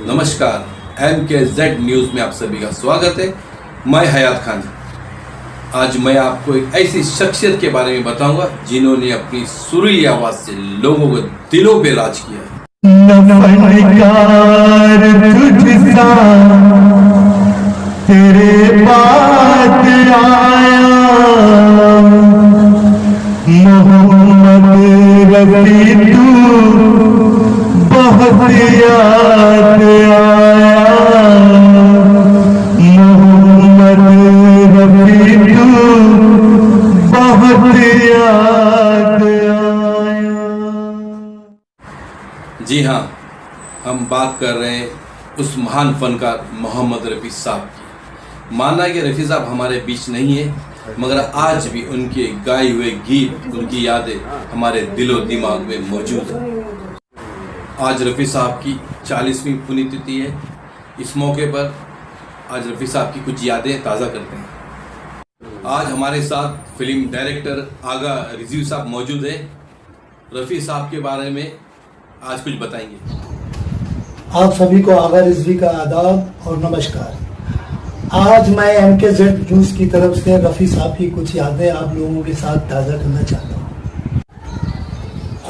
नमस्कार, MKZ news में आप सभी का स्वागत है। मैं हयात खान। आज मैं आपको एक ऐसी शख्सियत के बारे में बताऊंगा जिन्होंने अपनी सुरीली आवाज़ से लोगों के दिलों पे राज किया है। तेरे बात आया मोहम्मद रफी तू बहुत याद आया मोहम्मद रफी तू बहुत याद आया। जी हाँ, हम बात कर रहे हैं उस महान फनकार मोहम्मद रफ़ी साहब की। माना कि रफ़ी साहब हमारे बीच नहीं है, मगर आज भी उनके गाए हुए गीत, उनकी यादें हमारे दिलो दिमाग में मौजूद हैं। आज रफ़ी साहब की 40वीं पुण्यतिथि है। इस मौके पर आज रफ़ी साहब की कुछ यादें ताज़ा करते हैं। आज हमारे साथ फिल्म डायरेक्टर आगा रिजवी साहब मौजूद है। रफ़ी साहब के बारे में आज कुछ बताएंगे। आप सभी को आगा रिजवी का आदाब और नमस्कार। आज मैं MKZ न्यूज़ की तरफ से रफ़ी साहब की कुछ यादें आप लोगों के साथ ताज़ा करना चाहता हूँ।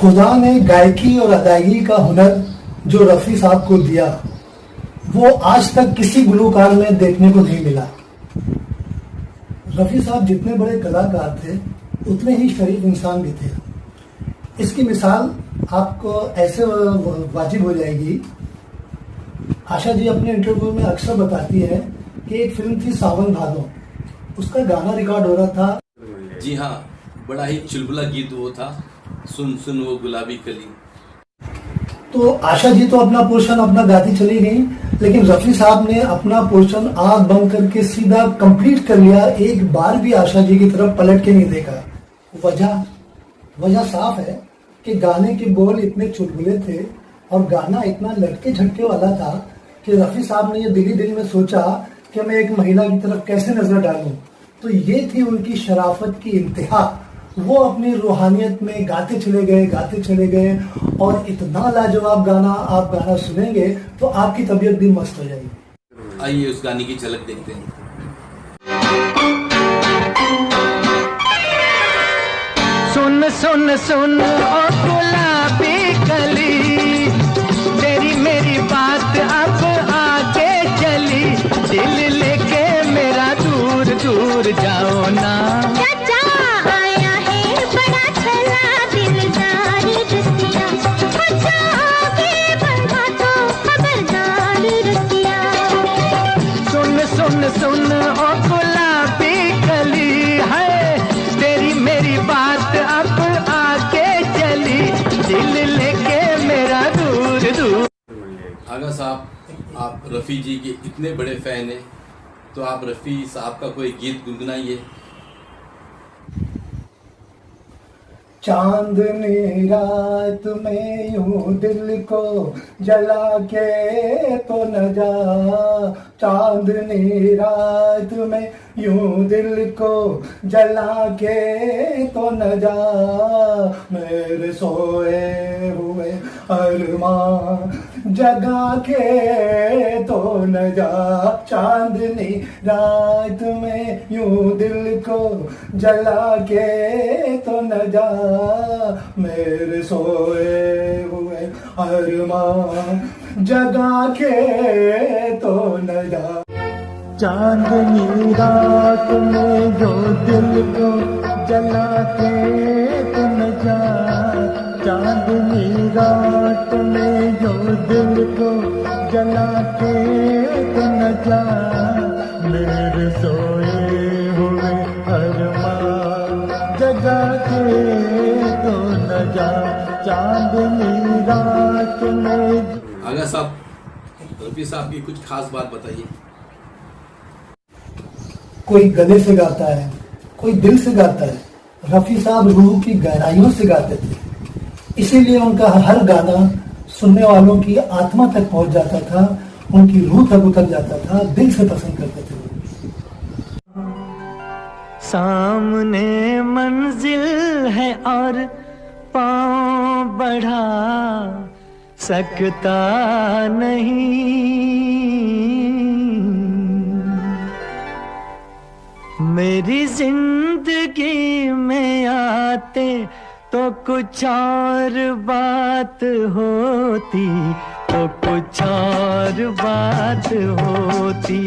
खुदा ने गायकी और अदायगी का हुनर जो रफ़ी साहब को दिया, वो आज तक किसी गुलूकार में देखने को नहीं मिला। रफ़ी साहब जितने बड़े कलाकार थे, उतने ही शरीफ इंसान भी थे। इसकी मिसाल आपको ऐसे वाजिब हो जाएगी। आशा जी अपने इंटरव्यू में अक्सर बताती है कि एक फिल्म थी सावन भादो, उसका गाना रिकॉर्ड हो रहा था। जी हाँ, बड़ा ही चुलबुला गीत वो था, सुन सुन वो गुलाबी कली। तो आशा जी तो अपना पोर्शन अपना गाती चली गई, लेकिन रफ़ी साहब ने अपना पोर्शन आग बंद करके सीधा कंप्लीट कर लिया। एक बार भी आशा जी की तरफ पलट के नहीं देखा। वजह साफ है कि गाने के बोल इतने चुलबुले थे और गाना इतना लटके झटके वाला था कि रफ़ी साहब ने ये दिली दिल में सोचा कि मैं एक महिला की तरफ कैसे नजर डालूं। तो ये थी उनकी शराफत की इंतहा। वो अपनी रूहानियत में गाते चले गए और इतना लाजवाब गाना, आप गाना सुनेंगे तो आपकी तबीयत भी मस्त हो जाएगी। आइए उस गाने की झलक देखते हैं। सुन सुन सुन ओ गुलाबी कली, तेरी मेरी बात अब आगे चली, दिल लेके मेरा दूर दूर जाओ ना। चाचा आया है बड़ा चला दिलदार रसिया, अच्छा आगे बढ़ा तो खबरदार रसिया। सुन सुन सुन ओ गुलाबी कली है, तेरी मेरी बात अब आगे चली, दिल लेके मेरा दूर दूर। आगा साहब, आप रफ़ी जी के इतने बड़े फैन हैं, तो आप रफ़ी साहब का कोई गीत गुनगुनाइए। चांदनी रात में यूं दिल को जला के तो न जा, चांदनी रात में यूं दिल को जला के तो न जा, मेरे सोए हुए अरमां जगा के तो न जा, चांदनी रात में यूं दिल को जला के तो न जा, मेरे सोए हुए अरमां जगा के तो न जा। चांदनी रात में जो दिल को जला के तो न जा, चांदनी रात में जो दिल को जला के तो न जा, मेरे सोए हुए अरमां जगा के तो न जा, चांदनी रात में। आगा साहब, रफ़ी साहब की कुछ खास बात बताइए। कोई गले से गाता है, कोई दिल से गाता है। रफ़ी साहब रूह की गहराइयों से गाते थे, इसीलिए उनका हर गाना सुनने वालों की आत्मा तक पहुंच जाता था, उनकी रूह तक उतर जाता था, दिल से पसंद करते थे। सामने मंजिल है और पाँव बढ़ा, सकता नहीं। मेरी जिंदगी में आते तो कुछ और बात होती, तो कुछ और बात होती।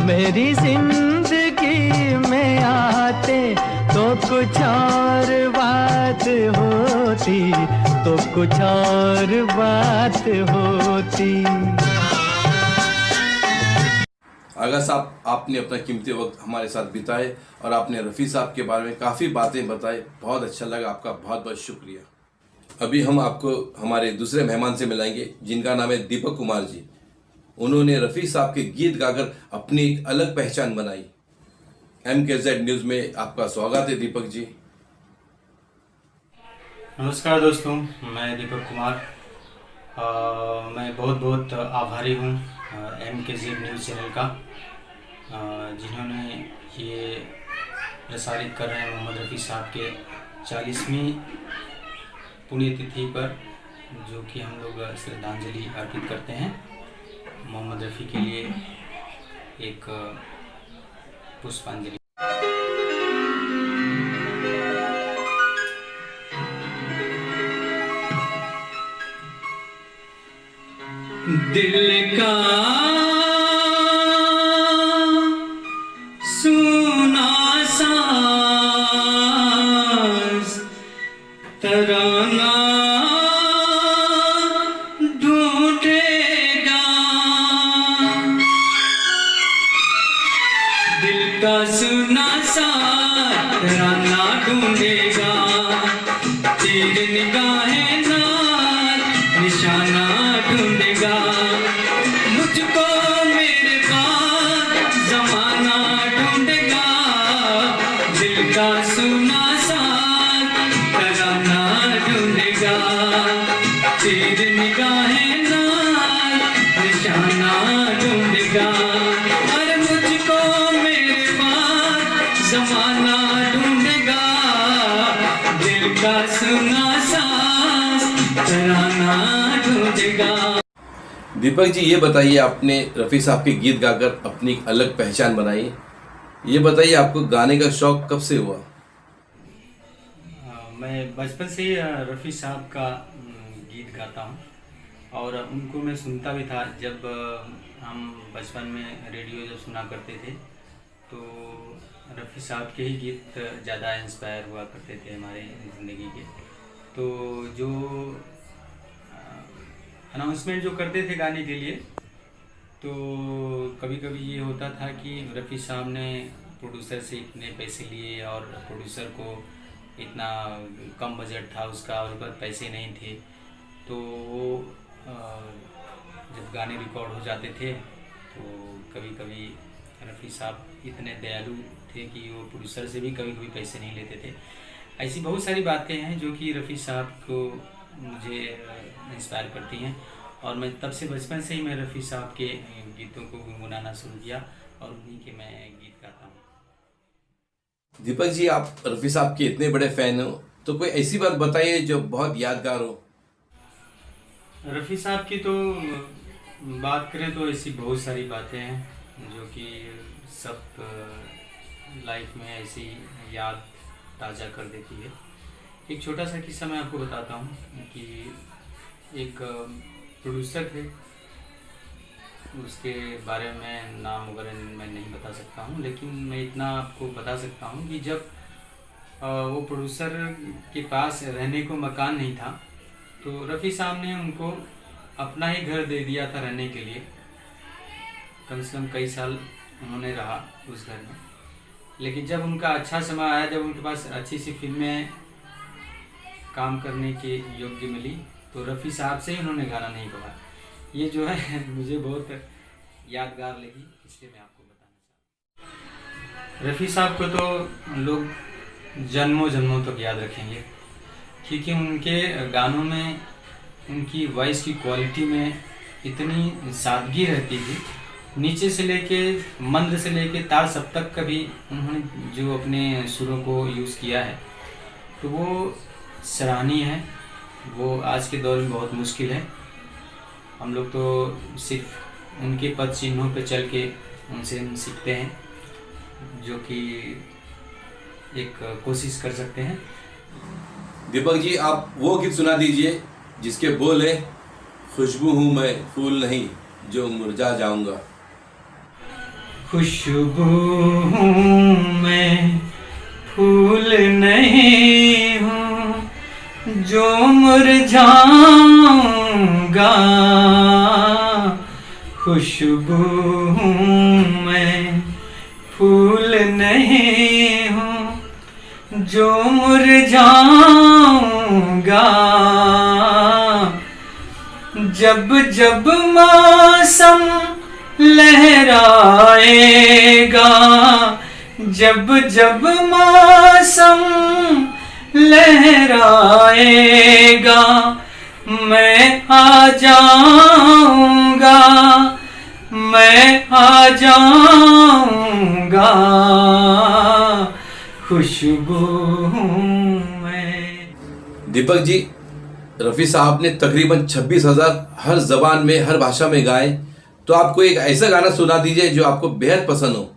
मेरी जिंदगी में आते तो कुछ और बात होती, तो कुछ और बात होती। आगा साहब, आपने अपना कीमती वक्त हमारे साथ बिताए और आपने रफ़ी साहब के बारे में काफ़ी बातें बताई। बहुत अच्छा लगा, आपका बहुत बहुत शुक्रिया। अभी हम आपको हमारे दूसरे मेहमान से मिलाएंगे जिनका नाम है दीपक कुमार जी। उन्होंने रफ़ी साहब के गीत गाकर अपनी एक अलग पहचान बनाई। MKZ न्यूज़ में आपका स्वागत है दीपक जी। नमस्कार दोस्तों, मैं दीपक कुमार। मैं बहुत बहुत आभारी हूँ MKZ न्यूज़ चैनल का, जिन्होंने ये प्रसारित कर रहे हैं मोहम्मद रफ़ी साहब के 40वीं पुण्यतिथि पर, जो कि हम लोग श्रद्धांजलि अर्पित करते हैं मोहम्मद रफ़ी के लिए एक पुष्पांजलि। दिल का सुना सांस तराना ढूंढेगा, दिल का सुना सांस तराना ढूंढेगा। तेरी निगाहें नाज निशाना ढूंढेगा, मुझको मेरे पास जमाना ढूंढेगा। दिल का सुना सांस तराना ढूंढेगा, तेरी निगाहें नाज निशाना ढूंढेगा। अरे मुझको मेरे पास जमाना ढूंढेगा, दिल का सुना सांस तराना ढूंढेगा। दीपक जी, ये बताइए, आपने रफ़ी साहब के गीत गाकर अपनी एक अलग पहचान बनाई। ये बताइए, आपको गाने का शौक कब से हुआ? मैं बचपन से ही रफ़ी साहब का गीत गाता हूँ और उनको मैं सुनता भी था। जब हम बचपन में रेडियो जब सुना करते थे तो रफ़ी साहब के ही गीत ज़्यादा इंस्पायर हुआ करते थे हमारे ज़िंदगी के। तो जो अनाउंसमेंट जो करते थे गाने के लिए, तो कभी कभी ये होता था कि रफ़ी साहब ने प्रोड्यूसर से इतने पैसे लिए और प्रोड्यूसर को इतना कम बजट था उसका और ऊपर पैसे नहीं थे, तो वो जब गाने रिकॉर्ड हो जाते थे तो कभी कभी रफ़ी साहब इतने दयालु थे कि वो प्रोड्यूसर से भी कभी कभी पैसे नहीं लेते थे। ऐसी बहुत सारी बातें हैं जो कि रफ़ी साहब को मुझे इंस्पायर करती हैं और मैं तब से बचपन से ही मैं रफ़ी साहब के गीतों को गुनगुनाना शुरू किया और उन्हीं के मैं गीत गाता हूँ। दीपक जी, आप रफ़ी साहब के इतने बड़े फ़ैन हो, तो कोई ऐसी बात बताइए जो बहुत यादगार हो। रफ़ी साहब की तो बात करें तो ऐसी बहुत सारी बातें हैं जो कि सब लाइफ में ऐसी याद ताज़ा कर देती है। एक छोटा सा किस्सा मैं आपको बताता हूँ कि एक प्रोड्यूसर थे, उसके बारे में नाम वगैरह मैं नहीं बता सकता हूँ, लेकिन मैं इतना आपको बता सकता हूँ कि जब वो प्रोड्यूसर के पास रहने को मकान नहीं था तो रफ़ी साहब ने उनको अपना ही घर दे दिया था रहने के लिए। कम से कम कई साल उन्होंने रहा उस घर में, लेकिन जब उनका अच्छा समय आया, जब उनके पास अच्छी सी फिल्में काम करने के योग्य मिली तो रफ़ी साहब से ही उन्होंने गाना नहीं गवाया। ये जो है मुझे बहुत यादगार लगी, इसलिए मैं आपको बताना चाहता हूँ। रफ़ी साहब को तो लोग जन्मों जन्मों तक याद रखेंगे क्योंकि उनके गानों में उनकी वॉइस की क्वालिटी में इतनी सादगी रहती थी। नीचे से लेके मंद्र से लेके तार सब तक का भी उन्होंने जो अपने सुरों को यूज़ किया है तो वो सराहनीय है, वो आज के दौर में बहुत मुश्किल है। हम लोग तो सिर्फ उनके पद चिन्हों पे चल के उनसे हम सीखते हैं, जो कि एक कोशिश कर सकते हैं। दीपक जी, आप वो गीत सुना दीजिए जिसके बोल है, खुशबू हूँ मैं फूल नहीं जो मुरझा जाऊंगा। खुशबू हूँ मैं फूल नहीं हूँ जो मुरझाऊंगा। खुशबू हूँ मैं फूल नहीं हूँ जो मुरझाऊंगा। जब जब मौसम लहराएगा, जब जब मौसम लहराएगा, मैं आ जाऊंगा, मैं आ जाऊंगा। खुशबू हूँ मैं। दीपक जी, रफ़ी साहब ने तकरीबन 26,000 हर जबान में, हर भाषा में गाए, तो आपको एक ऐसा गाना सुना दीजिए जो आपको बेहद पसंद हो।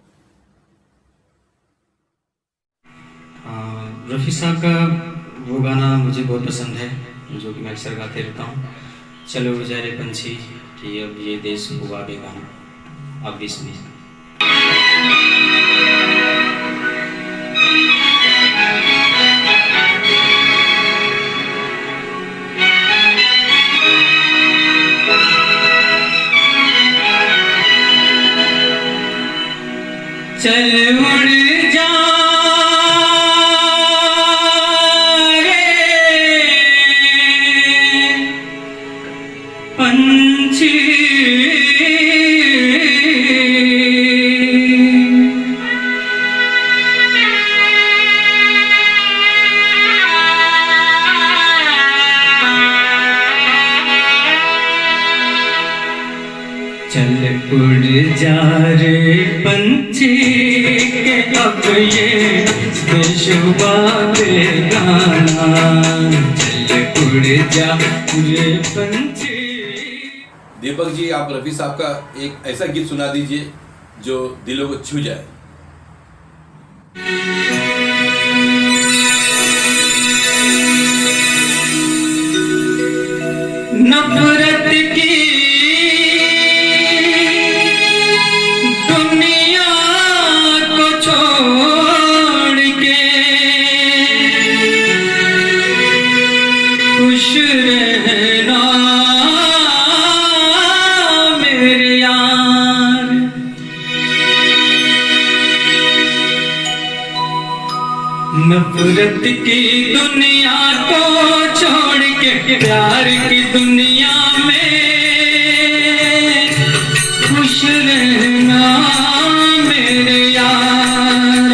रफ़ी साहब का वो गाना मुझे बहुत पसंद है, जो कि मैं अक्सर गाते रहता हूँ, चलो बेचारे पंछी कि अब ये देश हुआ बेगाना। आप भी सुनिए। चल उड़ जा रे पंछी, चल उड़ जा रे पंछी के अब ये देश हुआ बेगाना। चल उड़ जा रे पंछी। दीपक जी, आप रफ़ी साहब का एक ऐसा गीत सुना दीजिए जो दिलों को छू जाए। नफरत की दुनिया को छोड़ के खुश रहना मेरे यार। नफरत की दुनिया को छोड़ के प्यार की दुनिया में खुश रहना मेरे यार।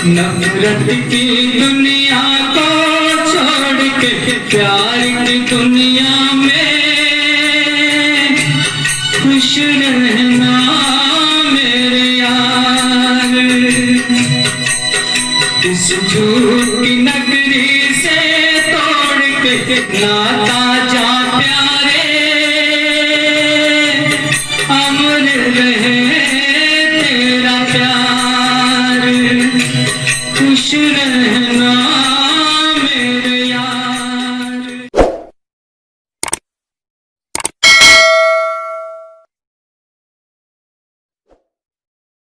नफरत की दुनिया को छोड़ के प्यार की दुनिया में खुश रहना मेरे यार। इस झूठ की नगरी से तोड़ के नाता जा प्यारे, अमर रहे तेरा प्यार। खुश रहना